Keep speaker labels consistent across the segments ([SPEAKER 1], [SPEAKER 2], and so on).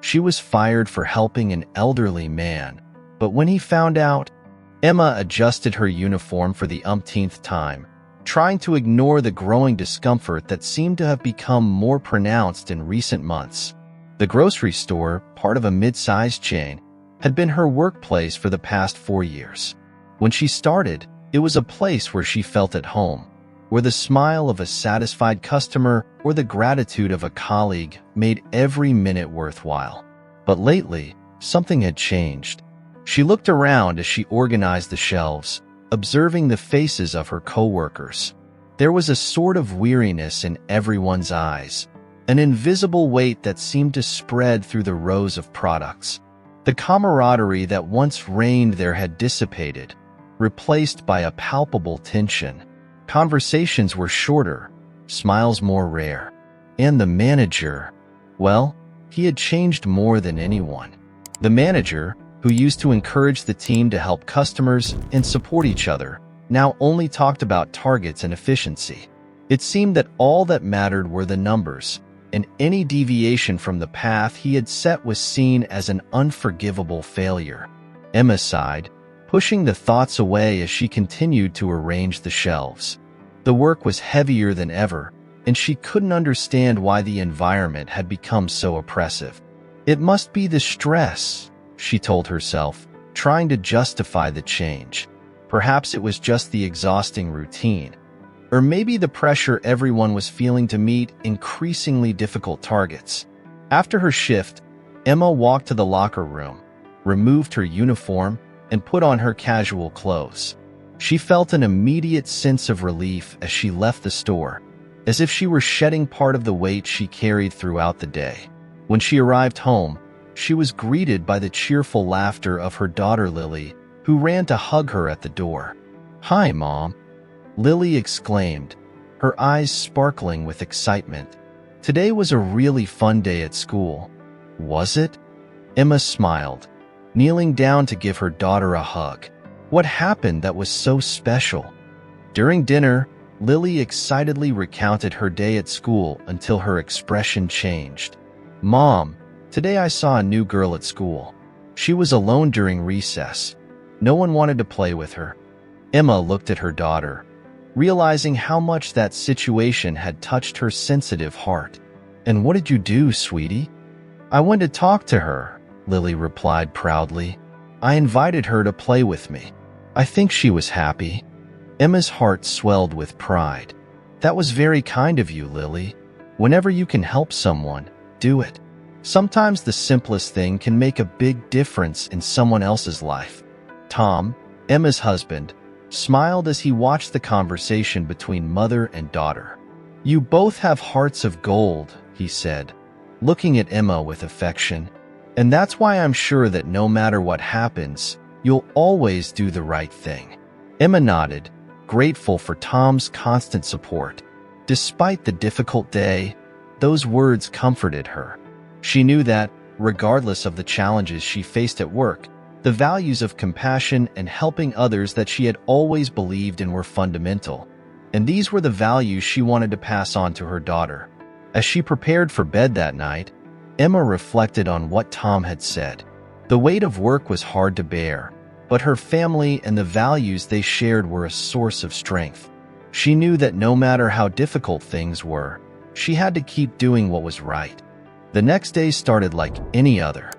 [SPEAKER 1] She was fired for helping an elderly man, but when he found out, Emma adjusted her uniform for the umpteenth time, trying to ignore the growing discomfort that seemed to have become more pronounced in recent months. The grocery store, part of a mid-sized chain, had been her workplace for the past 4 years. When she started, it was a place where she felt at home, where the smile of a satisfied customer or the gratitude of a colleague made every minute worthwhile. But lately, something had changed. She looked around as she organized the shelves, observing the faces of her coworkers. There was a sort of weariness in everyone's eyes, an invisible weight that seemed to spread through the rows of products. The camaraderie that once reigned there had dissipated, replaced by a palpable tension. Conversations were shorter, smiles more rare. And the manager, well, he had changed more than anyone. The manager, who used to encourage the team to help customers and support each other, now only talked about targets and efficiency. It seemed that all that mattered were the numbers, and any deviation from the path he had set was seen as an unforgivable failure. Emma sighed, pushing the thoughts away as she continued to arrange the shelves. The work was heavier than ever, and she couldn't understand why the environment had become so oppressive. It must be the stress, she told herself, trying to justify the change. Perhaps it was just the exhausting routine, or maybe the pressure everyone was feeling to meet increasingly difficult targets. After her shift, Emma walked to the locker room, removed her uniform, and put on her casual clothes. She felt an immediate sense of relief as she left the store, as if she were shedding part of the weight she carried throughout the day. When she arrived home, she was greeted by the cheerful laughter of her daughter Lily, who ran to hug her at the door. "Hi, Mom," Lily exclaimed, her eyes sparkling with excitement. "Today was a really fun day at school." "Was it?" Emma smiled, kneeling down to give her daughter a hug. What happened that was so special? During dinner, Lily excitedly recounted her day at school until her expression changed. "Mom, today I saw a new girl at school. She was alone during recess. No one wanted to play with her." Emma looked at her daughter, realizing how much that situation had touched her sensitive heart. "And what did you do, sweetie?" "I went to talk to her," Lily replied proudly. "I invited her to play with me. I think she was happy." Emma's heart swelled with pride. "That was very kind of you, Lily. Whenever you can help someone, do it. Sometimes the simplest thing can make a big difference in someone else's life." Tom, Emma's husband, smiled as he watched the conversation between mother and daughter. "You both have hearts of gold," he said, looking at Emma with affection. "And that's why I'm sure that no matter what happens, you'll always do the right thing." Emma nodded, grateful for Tom's constant support. Despite the difficult day, those words comforted her. She knew that, regardless of the challenges she faced at work, the values of compassion and helping others that she had always believed in were fundamental. And these were the values she wanted to pass on to her daughter. As she prepared for bed that night, Emma reflected on what Tom had said. The weight of work was hard to bear, but her family and the values they shared were a source of strength. She knew that no matter how difficult things were, she had to keep doing what was right. The next day started like any other.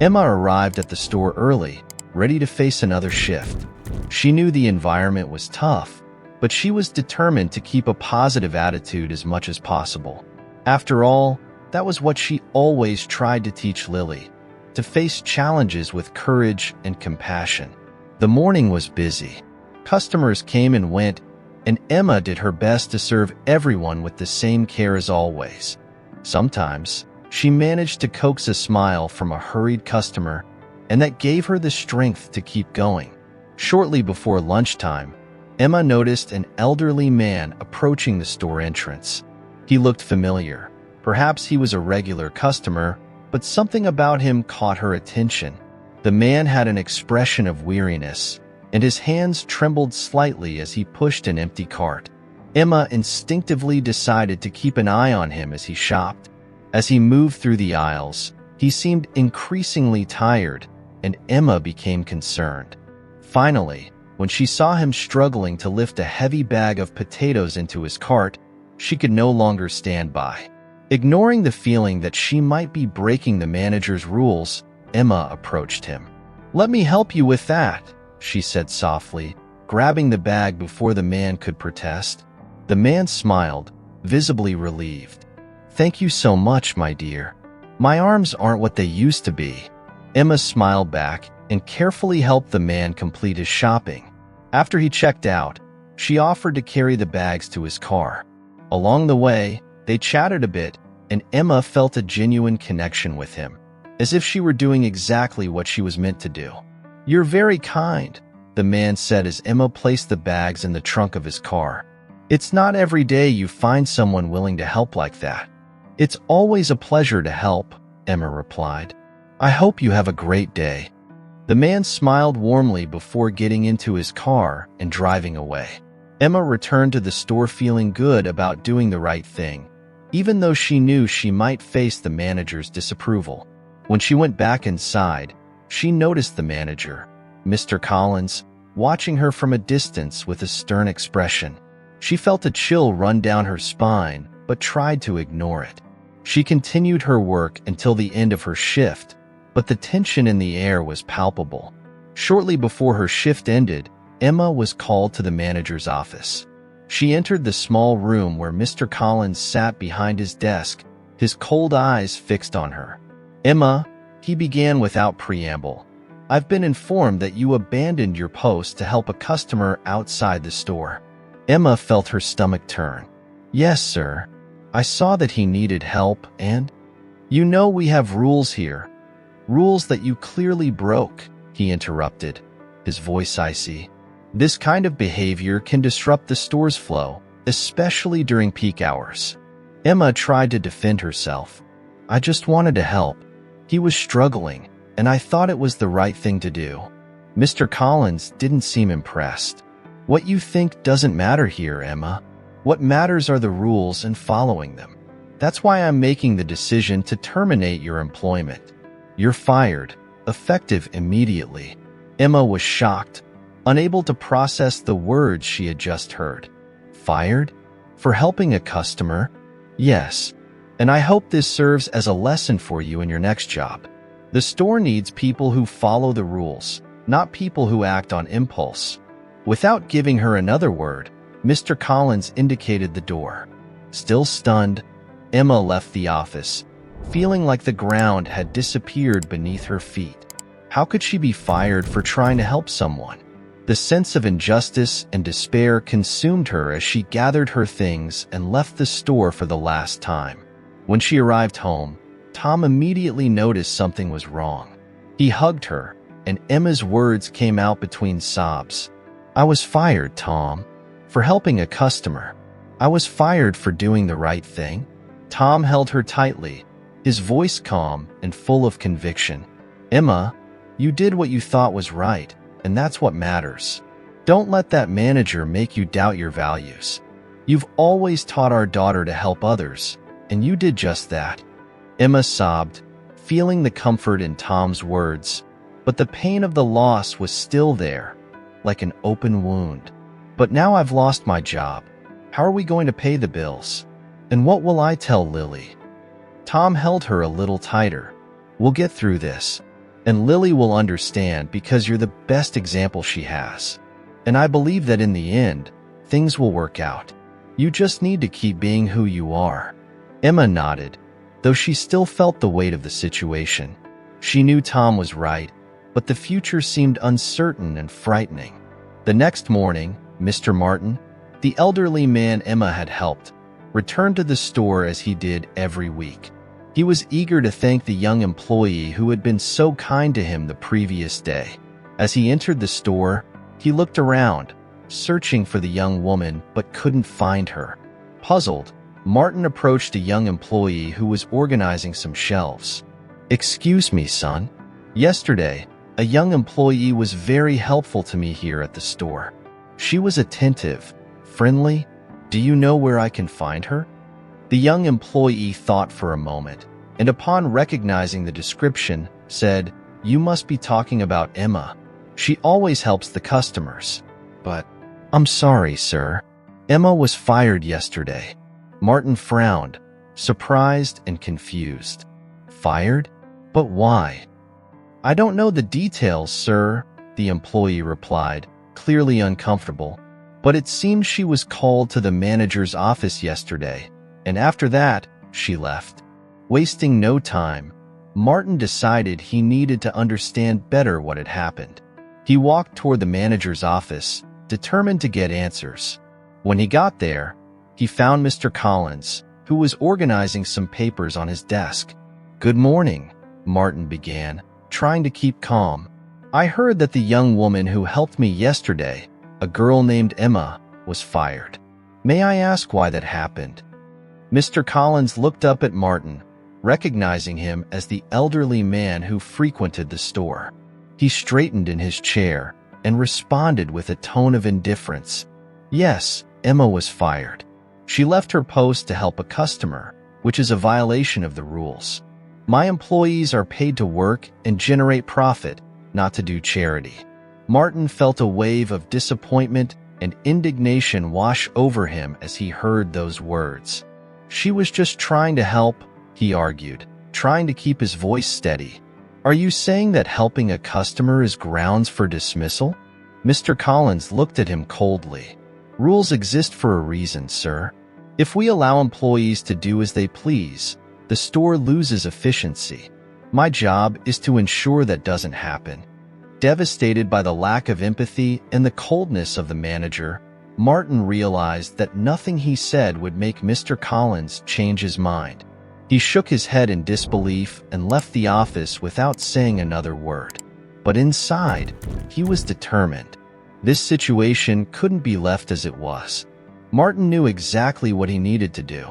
[SPEAKER 1] Emma arrived at the store early, ready to face another shift. She knew the environment was tough, but she was determined to keep a positive attitude as much as possible. After all, that was what she always tried to teach Lily, to face challenges with courage and compassion. The morning was busy. Customers came and went, and Emma did her best to serve everyone with the same care as always. Sometimes, she managed to coax a smile from a hurried customer, and that gave her the strength to keep going. Shortly before lunchtime, Emma noticed an elderly man approaching the store entrance. He looked familiar. Perhaps he was a regular customer, but something about him caught her attention. The man had an expression of weariness, and his hands trembled slightly as he pushed an empty cart. Emma instinctively decided to keep an eye on him as he shopped. As he moved through the aisles, He seemed increasingly tired, and Emma became concerned. Finally, when she saw him struggling to lift a heavy bag of potatoes into his cart, she could no longer stand by. Ignoring the feeling that she might be breaking the manager's rules, Emma approached him. "Let me help you with that," she said softly, grabbing the bag before the man could protest. The man smiled, visibly relieved. "Thank you so much, my dear. My arms aren't what they used to be." Emma smiled back and carefully helped the man complete his shopping. After he checked out, she offered to carry the bags to his car. Along the way, they chatted a bit, and Emma felt a genuine connection with him, as if she were doing exactly what she was meant to do. "You're very kind," the man said as Emma placed the bags in the trunk of his car. "It's not every day you find someone willing to help like that." "It's always a pleasure to help," Emma replied. "I hope you have a great day." The man smiled warmly before getting into his car and driving away. Emma returned to the store feeling good about doing the right thing, even though she knew she might face the manager's disapproval. When she went back inside, she noticed the manager, Mr. Collins, watching her from a distance with a stern expression. She felt a chill run down her spine, but tried to ignore it. She continued her work until the end of her shift, but the tension in the air was palpable. Shortly before her shift ended, Emma was called to the manager's office. She entered the small room where Mr. Collins sat behind his desk, his cold eyes fixed on her. "Emma," he began without preamble, "I've been informed that you abandoned your post to help a customer outside the store." Emma felt her stomach turn. "Yes, sir. I saw that he needed help and—" "You know we have rules here. Rules that you clearly broke," he interrupted, his voice icy. "This kind of behavior can disrupt the store's flow, especially during peak hours." Emma tried to defend herself. "I just wanted to help. He was struggling, and I thought it was the right thing to do." Mr. Collins didn't seem impressed. "What you think doesn't matter here, Emma. What matters are the rules and following them. That's why I'm making the decision to terminate your employment. You're fired, effective immediately." Emma was shocked, unable to process the words she had just heard. "Fired? For helping a customer?" "Yes. And I hope this serves as a lesson for you in your next job. The store needs people who follow the rules, not people who act on impulse." Without giving her another word, Mr. Collins indicated the door. Still stunned, Emma left the office, feeling like the ground had disappeared beneath her feet. How could she be fired for trying to help someone? The sense of injustice and despair consumed her as she gathered her things and left the store for the last time. When she arrived home, Tom immediately noticed something was wrong. He hugged her, and Emma's words came out between sobs. "I was fired, Tom, for helping a customer. I was fired for doing the right thing." Tom held her tightly, his voice calm and full of conviction. "Emma, you did what you thought was right, and that's what matters. Don't let that manager make you doubt your values. You've always taught our daughter to help others, and you did just that." Emma sobbed, feeling the comfort in Tom's words, but the pain of the loss was still there, like an open wound. "But now I've lost my job. How are we going to pay the bills? And what will I tell Lily?" Tom held her a little tighter. "We'll get through this, and Lily will understand because you're the best example she has. And I believe that in the end, things will work out. You just need to keep being who you are." Emma nodded, though she still felt the weight of the situation. She knew Tom was right, but the future seemed uncertain and frightening. The next morning, Mr. Martin, the elderly man Emma had helped, returned to the store as he did every week. He was eager to thank the young employee who had been so kind to him the previous day. As he entered the store, he looked around, searching for the young woman but couldn't find her. Puzzled, Martin approached a young employee who was organizing some shelves. "Excuse me, son. Yesterday, a young employee was very helpful to me here at the store. She was attentive, friendly. Do you know where I can find her?" The young employee thought for a moment, and upon recognizing the description, said, "You must be talking about Emma. She always helps the customers." "But I'm sorry, sir. Emma was fired yesterday." Martin frowned, surprised and confused. "Fired? But why?" "I don't know the details, sir," the employee replied, clearly uncomfortable. "But it seems she was called to the manager's office yesterday, and after that, she left." Wasting no time, Martin decided he needed to understand better what had happened. He walked toward the manager's office, determined to get answers. When he got there, he found Mr. Collins, who was organizing some papers on his desk. "Good morning," Martin began, trying to keep calm. "I heard that the young woman who helped me yesterday, a girl named Emma, was fired. May I ask why that happened?" Mr. Collins looked up at Martin, recognizing him as the elderly man who frequented the store. He straightened in his chair and responded with a tone of indifference. "Yes, Emma was fired. She left her post to help a customer, which is a violation of the rules. My employees are paid to work and generate profit, not to do charity." Martin felt a wave of disappointment and indignation wash over him as he heard those words. "She was just trying to help," he argued, trying to keep his voice steady. "Are you saying that helping a customer is grounds for dismissal?" Mr. Collins looked at him coldly. "Rules exist for a reason, sir. If we allow employees to do as they please, the store loses efficiency. My job is to ensure that doesn't happen." Devastated by the lack of empathy and the coldness of the manager, Martin realized that nothing he said would make Mr. Collins change his mind. He shook his head in disbelief and left the office without saying another word. But inside, he was determined. This situation couldn't be left as it was. Martin knew exactly what he needed to do.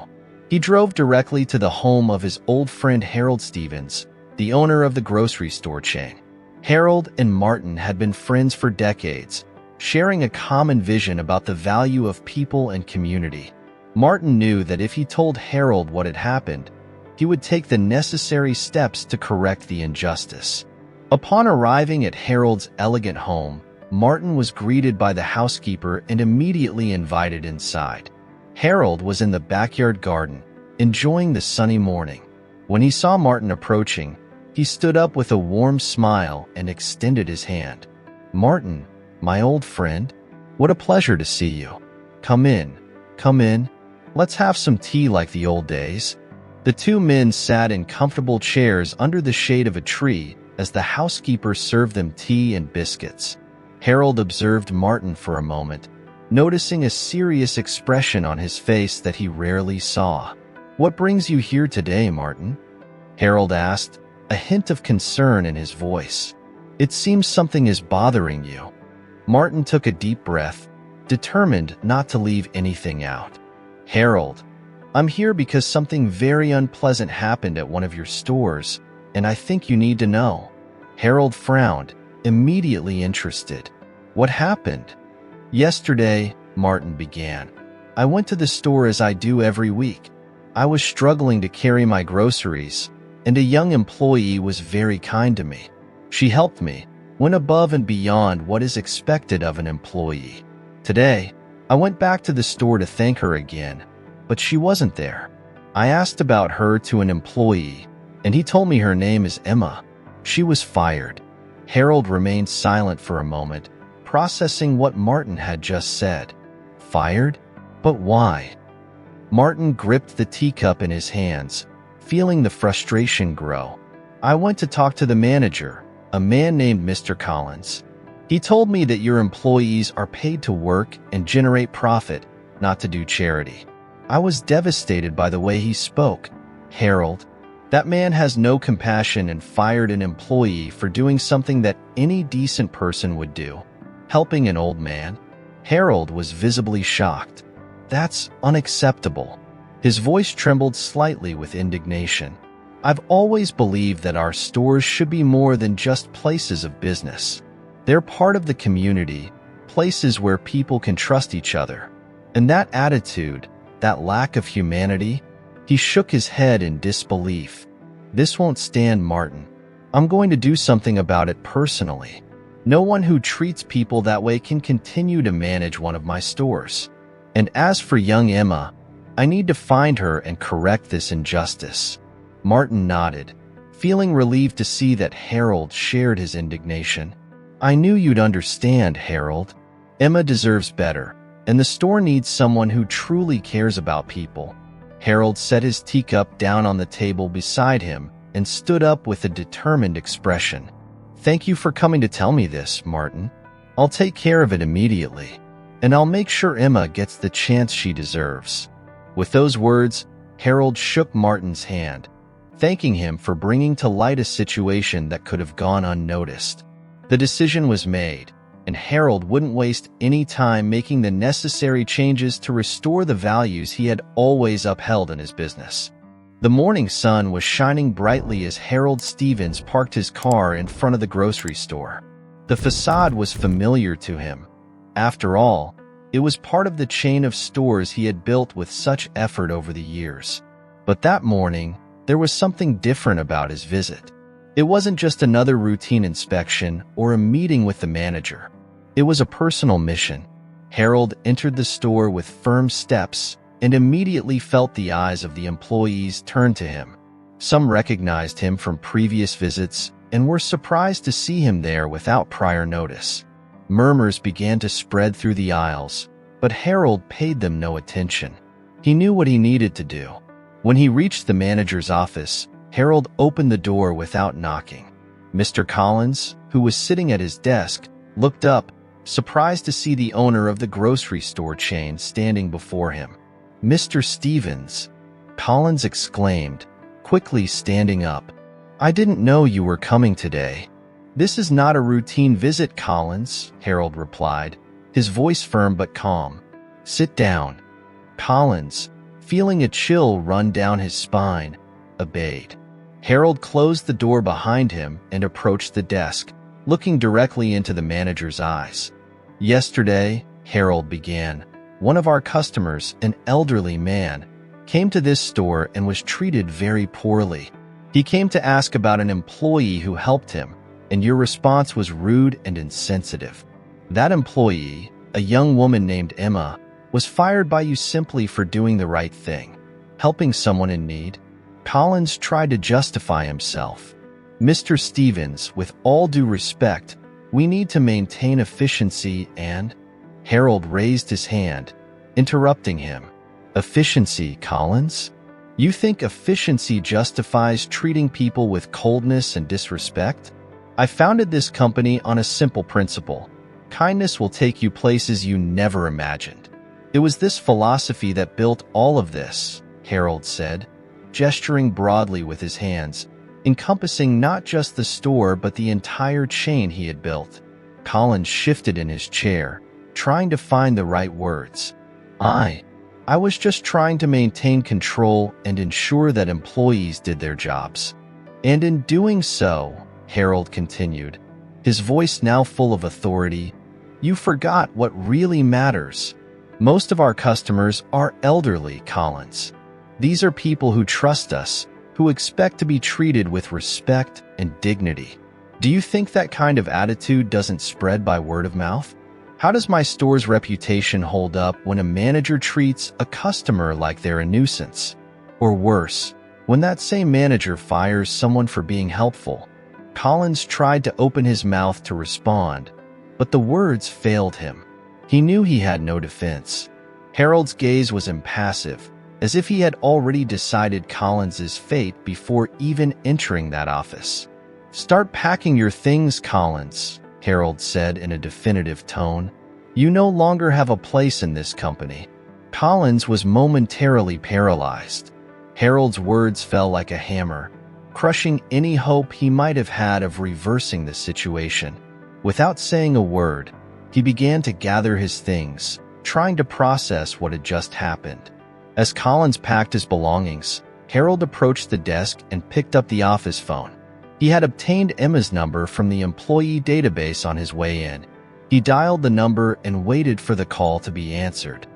[SPEAKER 1] He drove directly to the home of his old friend Harold Stevens, the owner of the grocery store chain. Harold and Martin had been friends for decades, sharing a common vision about the value of people and community. Martin knew that if he told Harold what had happened, he would take the necessary steps to correct the injustice. Upon arriving at Harold's elegant home, Martin was greeted by the housekeeper and immediately invited inside. Harold was in the backyard garden, enjoying the sunny morning. When he saw Martin approaching, he stood up with a warm smile and extended his hand. "Martin, my old friend, what a pleasure to see you. Come in, come in. Let's have some tea like the old days." The two men sat in comfortable chairs under the shade of a tree as the housekeeper served them tea and biscuits. Harold observed Martin for a moment, noticing a serious expression on his face that he rarely saw. "What brings you here today, Martin?" Harold asked, a hint of concern in his voice. "It seems something is bothering you." Martin took a deep breath, determined not to leave anything out. "Harold, I'm here because something very unpleasant happened at one of your stores, and I think you need to know." Harold frowned, immediately interested. "What happened?" "Yesterday," Martin began, "I went to the store as I do every week. I was struggling to carry my groceries, and a young employee was very kind to me. She helped me, went above and beyond what is expected of an employee. Today, I went back to the store to thank her again, but she wasn't there. I asked about her to an employee, and he told me her name is Emma. She was fired." Harold remained silent for a moment, processing what Martin had just said. "Fired? But why?" Martin gripped the teacup in his hands, feeling the frustration grow. "I went to talk to the manager, a man named Mr. Collins. He told me that your employees are paid to work and generate profit, not to do charity. I was devastated by the way he spoke. Harold, that man has no compassion and fired an employee for doing something that any decent person would do, helping an old man." Harold was visibly shocked. "That's unacceptable." His voice trembled slightly with indignation. "I've always believed that our stores should be more than just places of business. They're part of the community, places where people can trust each other. And that attitude, that lack of humanity," he shook his head in disbelief. "This won't stand, Martin. I'm going to do something about it personally. No one who treats people that way can continue to manage one of my stores. And as for young Emma, I need to find her and correct this injustice." Martin nodded, feeling relieved to see that Harold shared his indignation. "I knew you'd understand, Harold. Emma deserves better, and the store needs someone who truly cares about people." Harold set his teacup down on the table beside him and stood up with a determined expression. "Thank you for coming to tell me this, Martin. I'll take care of it immediately, and I'll make sure Emma gets the chance she deserves." With those words, Harold shook Martin's hand, thanking him for bringing to light a situation that could have gone unnoticed. The decision was made, and Harold wouldn't waste any time making the necessary changes to restore the values he had always upheld in his business. The morning sun was shining brightly as Harold Stevens parked his car in front of the grocery store. The facade was familiar to him. After all, it was part of the chain of stores he had built with such effort over the years. But that morning, there was something different about his visit. It wasn't just another routine inspection or a meeting with the manager. It was a personal mission. Harold entered the store with firm steps and immediately felt the eyes of the employees turn to him. Some recognized him from previous visits and were surprised to see him there without prior notice. Murmurs began to spread through the aisles, but Harold paid them no attention. He knew what he needed to do. When he reached the manager's office, Harold opened the door without knocking. Mr. Collins, who was sitting at his desk, looked up, surprised to see the owner of the grocery store chain standing before him. "Mr. Stevens," Collins exclaimed, quickly standing up. "I didn't know you were coming today." "This is not a routine visit, Collins," Harold replied, his voice firm but calm. "Sit down." Collins, feeling a chill run down his spine, obeyed. Harold closed the door behind him and approached the desk, looking directly into the manager's eyes. "Yesterday," Harold began, "one of our customers, an elderly man, came to this store and was treated very poorly. He came to ask about an employee who helped him, and your response was rude and insensitive. That employee, a young woman named Emma, was fired by you simply for doing the right thing, helping someone in need." Collins tried to justify himself. "Mr. Stevens, with all due respect, we need to maintain efficiency and—" Harold raised his hand, interrupting him. "Efficiency, Collins? You think efficiency justifies treating people with coldness and disrespect? I founded this company on a simple principle. Kindness will take you places you never imagined. It was this philosophy that built all of this," Harold said, gesturing broadly with his hands, encompassing not just the store but the entire chain he had built. Collins shifted in his chair, trying to find the right words. I was just trying to maintain control and ensure that employees did their jobs. And in doing so," Harold continued, his voice now full of authority, "you forgot what really matters. Most of our customers are elderly, Collins. These are people who trust us, who expect to be treated with respect and dignity. Do you think that kind of attitude doesn't spread by word of mouth? How does my store's reputation hold up when a manager treats a customer like they're a nuisance? Or worse, when that same manager fires someone for being helpful?" Collins tried to open his mouth to respond, but the words failed him. He knew he had no defense. Harold's gaze was impassive, as if he had already decided Collins's fate before even entering that office. "Start packing your things, Collins," Harold said in a definitive tone. "You no longer have a place in this company." Collins was momentarily paralyzed. Harold's words fell like a hammer, crushing any hope he might have had of reversing the situation. Without saying a word, he began to gather his things, trying to process what had just happened. As Collins packed his belongings, Harold approached the desk and picked up the office phone. He had obtained Emma's number from the employee database on his way in. He dialed the number and waited for the call to be answered.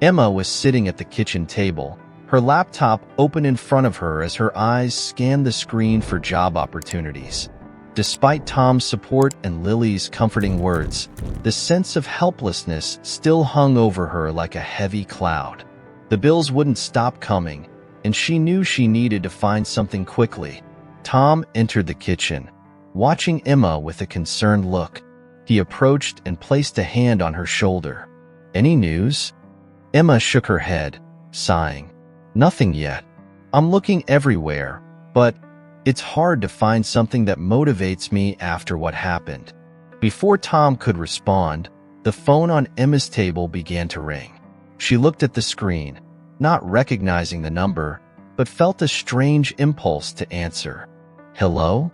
[SPEAKER 1] Emma was sitting at the kitchen table, her laptop open in front of her as her eyes scanned the screen for job opportunities. Despite Tom's support and Lily's comforting words, the sense of helplessness still hung over her like a heavy cloud. The bills wouldn't stop coming, and she knew she needed to find something quickly. Tom entered the kitchen, watching Emma with a concerned look. He approached and placed a hand on her shoulder. "Any news?" Emma shook her head, sighing. "Nothing yet. I'm looking everywhere, but it's hard to find something that motivates me after what happened." Before Tom could respond, the phone on Emma's table began to ring. She looked at the screen, not recognizing the number, but felt a strange impulse to answer. "Hello?"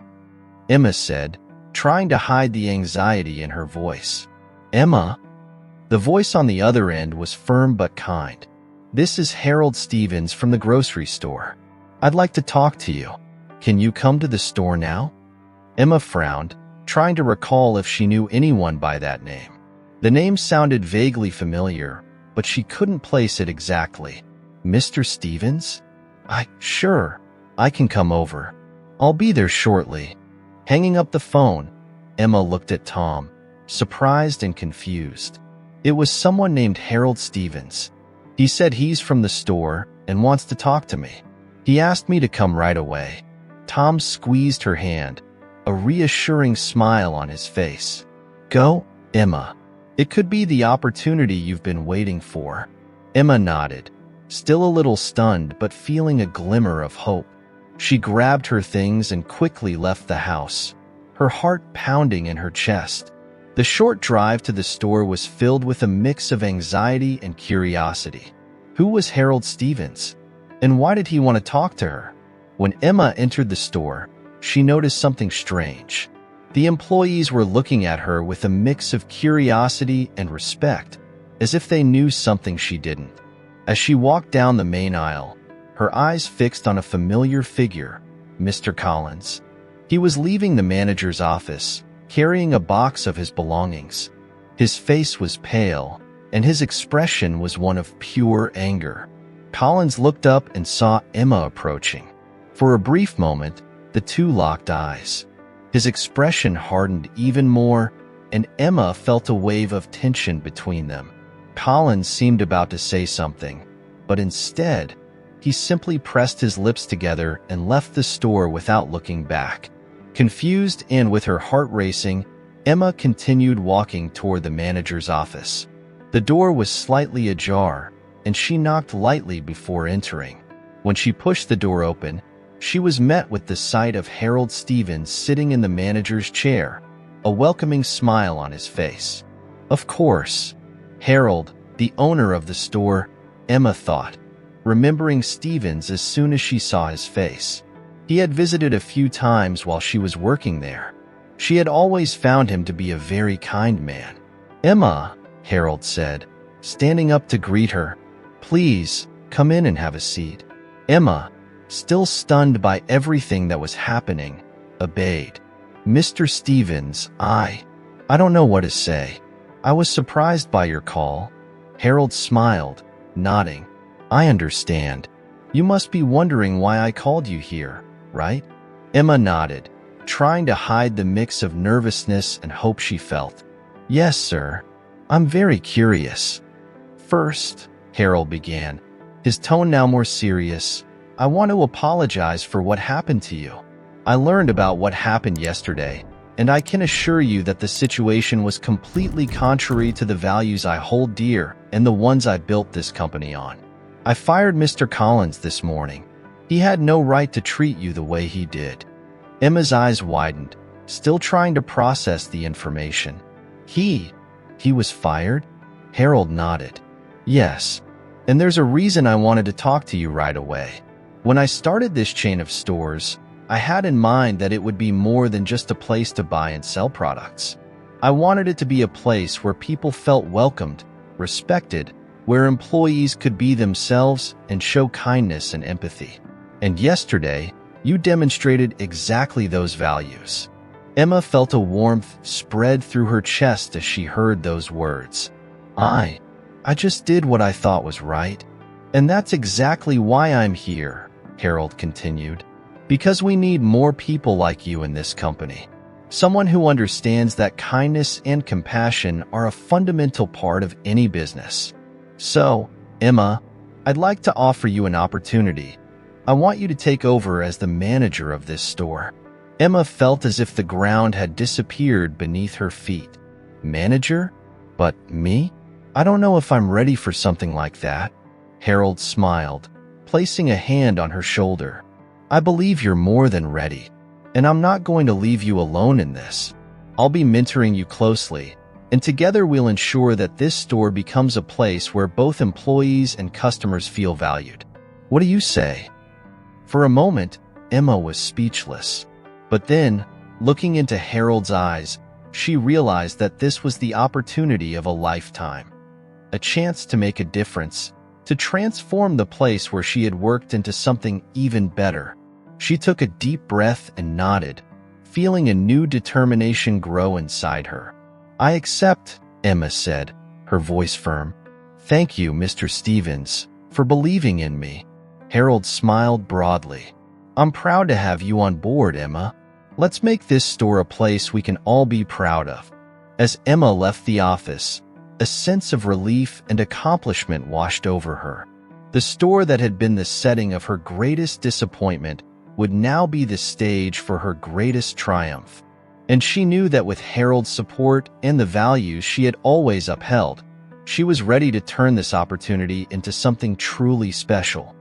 [SPEAKER 1] Emma said, trying to hide the anxiety in her voice. "Emma?" The voice on the other end was firm but kind. "This is Harold Stevens from the grocery store. I'd like to talk to you. Can you come to the store now?" Emma frowned, trying to recall if she knew anyone by that name. The name sounded vaguely familiar, but she couldn't place it exactly. "Mr. Stevens? Sure, I can come over. I'll be there shortly." Hanging up the phone, Emma looked at Tom, surprised and confused. It was someone named Harold Stevens. "He said he's from the store and wants to talk to me. He asked me to come right away." Tom squeezed her hand, a reassuring smile on his face. "Go, Emma. It could be the opportunity you've been waiting for." Emma nodded, still a little stunned but feeling a glimmer of hope. She grabbed her things and quickly left the house, her heart pounding in her chest. The short drive to the store was filled with a mix of anxiety and curiosity. Who was Harold Stevens? And why did he want to talk to her? When Emma entered the store, she noticed something strange. The employees were looking at her with a mix of curiosity and respect, as if they knew something she didn't. As she walked down the main aisle, her eyes fixed on a familiar figure, Mr. Collins. He was leaving the manager's office, carrying a box of his belongings. His face was pale, and his expression was one of pure anger. Collins looked up and saw Emma approaching. For a brief moment, the two locked eyes. His expression hardened even more, and Emma felt a wave of tension between them. Collins seemed about to say something, but instead, he simply pressed his lips together and left the store without looking back. Confused and with her heart racing, Emma continued walking toward the manager's office. The door was slightly ajar, and she knocked lightly before entering. When she pushed the door open, she was met with the sight of Harold Stevens sitting in the manager's chair, a welcoming smile on his face. Of course, Harold, the owner of the store, Emma thought, remembering Stevens as soon as she saw his face. He had visited a few times while she was working there. She had always found him to be a very kind man. "Emma," Harold said, standing up to greet her, "please, come in and have a seat." Emma, still stunned by everything that was happening, obeyed. "Mr. Stevens, I don't know what to say. I was surprised by your call." Harold smiled, nodding. "I understand. You must be wondering why I called you here, right?" Emma nodded, trying to hide the mix of nervousness and hope she felt. "Yes, sir. I'm very curious." "First," Harold began, his tone now more serious, "I want to apologize for what happened to you. I learned about what happened yesterday, and I can assure you that the situation was completely contrary to the values I hold dear and the ones I built this company on. I fired Mr. Collins this morning. He had no right to treat you the way he did." Emma's eyes widened, still trying to process the information. He was fired?" Harold nodded. "Yes, and there's a reason I wanted to talk to you right away. When I started this chain of stores, I had in mind that it would be more than just a place to buy and sell products. I wanted it to be a place where people felt welcomed, respected, where employees could be themselves and show kindness and empathy. And yesterday, you demonstrated exactly those values." Emma felt a warmth spread through her chest as she heard those words. I just did what I thought was right." And that's exactly why I'm here, Harold continued. Because we need more people like you in this company. Someone who understands that kindness and compassion are a fundamental part of any business. So, Emma, I'd like to offer you an opportunity. I want you to take over as the manager of this store. Emma felt as if the ground had disappeared beneath her feet. Manager? But me? I don't know if I'm ready for something like that. Harold smiled, placing a hand on her shoulder. I believe you're more than ready, and I'm not going to leave you alone in this. I'll be mentoring you closely, and together we'll ensure that this store becomes a place where both employees and customers feel valued. What do you say? For a moment, Emma was speechless. But then, looking into Harold's eyes, she realized that this was the opportunity of a lifetime. A chance to make a difference, to transform the place where she had worked into something even better. She took a deep breath and nodded, feeling a new determination grow inside her. I accept, Emma said, her voice firm. Thank you, Mr. Stevens, for believing in me. Harold smiled broadly. I'm proud to have you on board, Emma. Let's make this store a place we can all be proud of. As Emma left the office, a sense of relief and accomplishment washed over her. The store that had been the setting of her greatest disappointment would now be the stage for her greatest triumph. And she knew that with Harold's support and the values she had always upheld, she was ready to turn this opportunity into something truly special.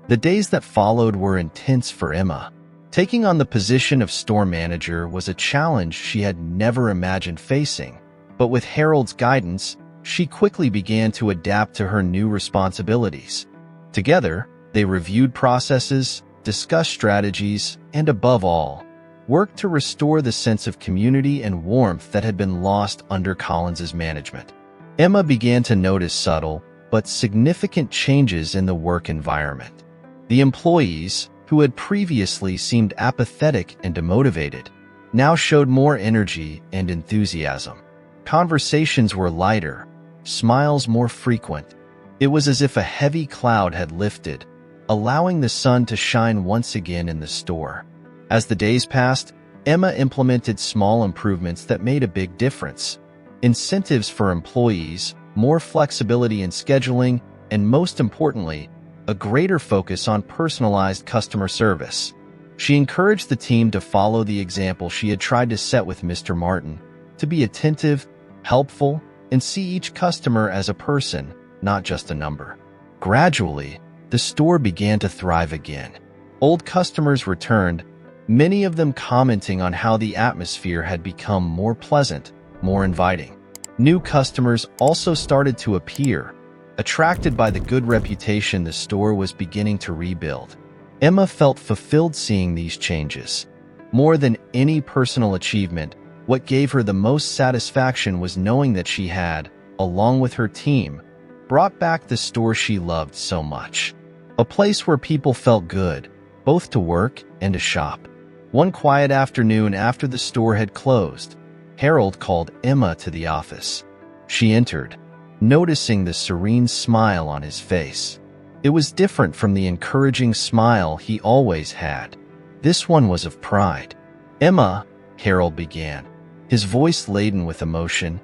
[SPEAKER 1] The days that followed were intense for Emma. Taking on the position of store manager was a challenge she had never imagined facing, but with Harold's guidance, she quickly began to adapt to her new responsibilities. Together, they reviewed processes, discussed strategies, and above all, worked to restore the sense of community and warmth that had been lost under Collins's management. Emma began to notice subtle but significant changes in the work environment. The employees, who had previously seemed apathetic and demotivated, now showed more energy and enthusiasm. Conversations were lighter, smiles more frequent. It was as if a heavy cloud had lifted, allowing the sun to shine once again in the store. As the days passed, Emma implemented small improvements that made a big difference. Incentives for employees, more flexibility in scheduling, and most importantly, a greater focus on personalized customer service. She encouraged the team to follow the example she had tried to set with Mr. Martin, to be attentive, helpful, and see each customer as a person, not just a number. Gradually, the store began to thrive again. Old customers returned, many of them commenting on how the atmosphere had become more pleasant, more inviting. New customers also started to appear, attracted by the good reputation the store was beginning to rebuild. Emma felt fulfilled seeing these changes. More than any personal achievement, what gave her the most satisfaction was knowing that she had, along with her team, brought back the store she loved so much. A place where people felt good, both to work and to shop. One quiet afternoon after the store had closed, Harold called Emma to the office. She entered, noticing the serene smile on his face. It was different from the encouraging smile he always had. This one was of pride. Emma, Harold began, his voice laden with emotion,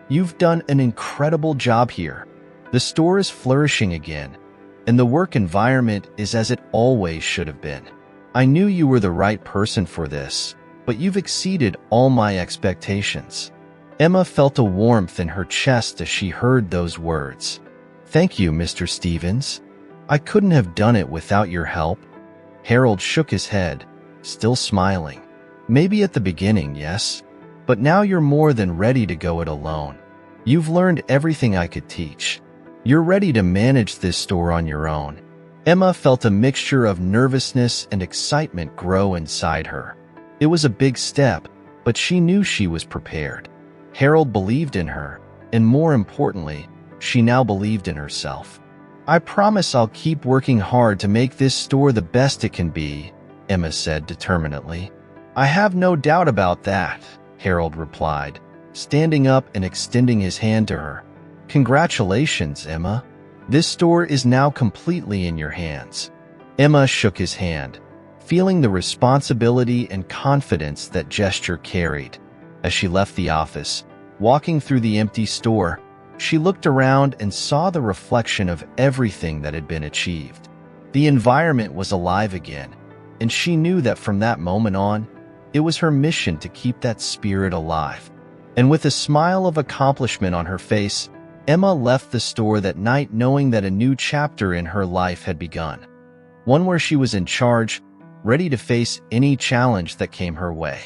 [SPEAKER 1] you've done an incredible job here. The store is flourishing again, and the work environment is as it always should have been. I knew you were the right person for this, but you've exceeded all my expectations. Emma felt a warmth in her chest as she heard those words. Thank you, Mr. Stevens. I couldn't have done it without your help. Harold shook his head, still smiling. Maybe at the beginning, yes, but now you're more than ready to go it alone. You've learned everything I could teach. You're ready to manage this store on your own. Emma felt a mixture of nervousness and excitement grow inside her. It was a big step, but she knew she was prepared. Harold believed in her, and more importantly, she now believed in herself. I promise I'll keep working hard to make this store the best it can be, Emma said determinedly. I have no doubt about that, Harold replied, standing up and extending his hand to her. Congratulations, Emma. This store is now completely in your hands." Emma shook his hand, feeling the responsibility and confidence that gesture carried. As she left the office, walking through the empty store, she looked around and saw the reflection of everything that had been achieved. The environment was alive again, and she knew that from that moment on, it was her mission to keep that spirit alive. And with a smile of accomplishment on her face, Emma left the store that night knowing that a new chapter in her life had begun. One where she was in charge, ready to face any challenge that came her way.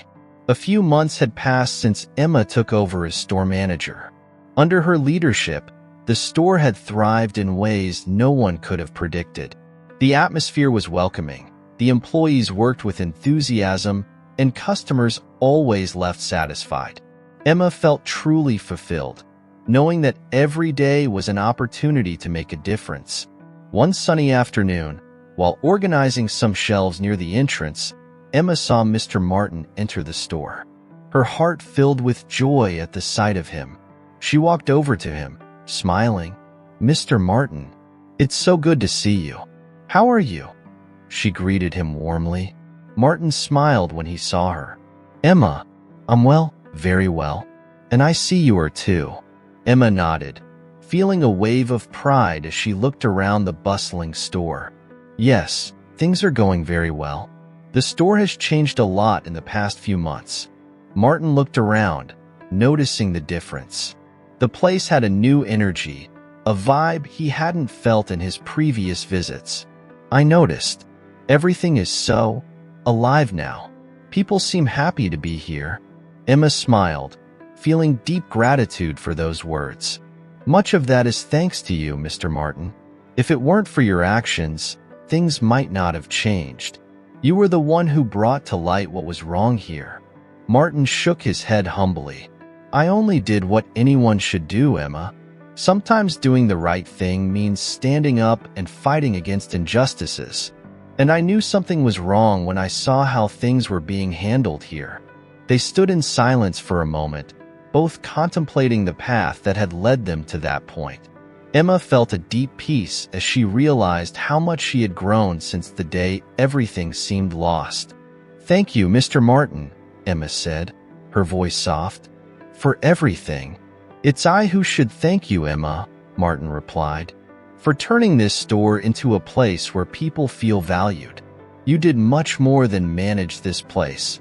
[SPEAKER 1] A few months had passed since Emma took over as store manager. Under her leadership, the store had thrived in ways no one could have predicted. The atmosphere was welcoming, the employees worked with enthusiasm, and customers always left satisfied. Emma felt truly fulfilled, knowing that every day was an opportunity to make a difference. One sunny afternoon, while organizing some shelves near the entrance, Emma saw Mr. Martin enter the store. Her heart filled with joy at the sight of him. She walked over to him, smiling. "Mr. Martin, it's so good to see you. How are you?" She greeted him warmly. Martin smiled when he saw her. "Emma, I'm well, very well. And I see you are too." Emma nodded, feeling a wave of pride as she looked around the bustling store. "Yes, things are going very well. The store has changed a lot in the past few months." Martin looked around, noticing the difference. The place had a new energy, a vibe he hadn't felt in his previous visits. "I noticed. Everything is so alive now. People seem happy to be here." Emma smiled, feeling deep gratitude for those words. "Much of that is thanks to you, Mr. Martin. If it weren't for your actions, things might not have changed. You were the one who brought to light what was wrong here." Martin shook his head humbly. "I only did what anyone should do, Emma. Sometimes doing the right thing means standing up and fighting against injustices. And I knew something was wrong when I saw how things were being handled here." They stood in silence for a moment, both contemplating the path that had led them to that point. Emma felt a deep peace as she realized how much she had grown since the day everything seemed lost. "Thank you, Mr. Martin," Emma said, her voice soft. "For everything." "It's I who should thank you, Emma," Martin replied, "for turning this store into a place where people feel valued. You did much more than manage this place.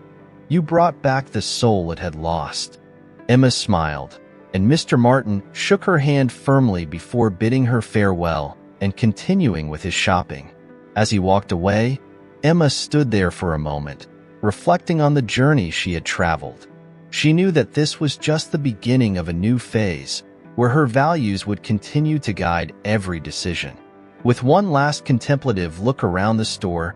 [SPEAKER 1] You brought back the soul it had lost." Emma smiled, and Mr. Martin shook her hand firmly before bidding her farewell and continuing with his shopping. As he walked away, Emma stood there for a moment, reflecting on the journey she had traveled. She knew that this was just the beginning of a new phase, where her values would continue to guide every decision. With one last contemplative look around the store,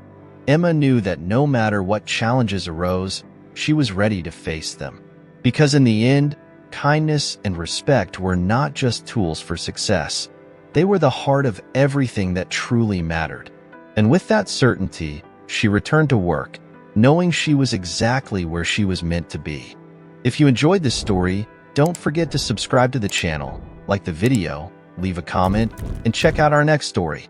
[SPEAKER 1] Emma knew that no matter what challenges arose, she was ready to face them. Because in the end, kindness and respect were not just tools for success. They were the heart of everything that truly mattered. And with that certainty, she returned to work, knowing she was exactly where she was meant to be. If you enjoyed this story, don't forget to subscribe to the channel, like the video, leave a comment, and check out our next story.